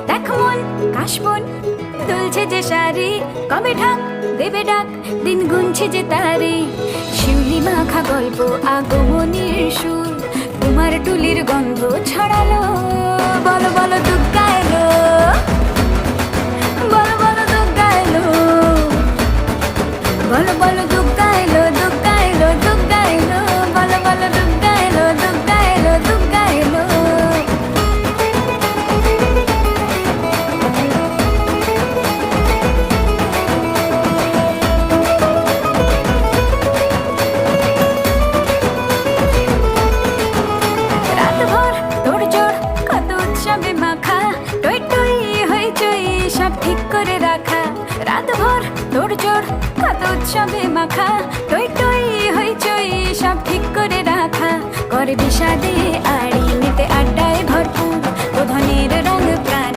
দেখ মন কাশবন দুলছে যে শাড়ি, কবে ঢাক দেবে ডাক, দিন গুনছে যে তারি। শিউলি মাখা গল্প আগমনীর সুর, তোমার টুলির গন্ধ ছড়ালো। বলো বলো দুগ্গা এলো, বলো বলো দুগ্গা এলো, বলো বলো দুগ্গা এলো, দুগ্গা এলো, দুগ্গা এলো, বলো বলো দুগ্গা এলো, দুগ্গা এলো, দুগ্গা এলো। রাতভর তোড়জোড় কত উৎসবে মাখা, টই টই হইচই সব ঠিক করে রাখা। রাতভর তোড়জোড় কত উৎসবে মাখা, টই টই হইচই সব ঠিক করে রাখা। করে বিষাদে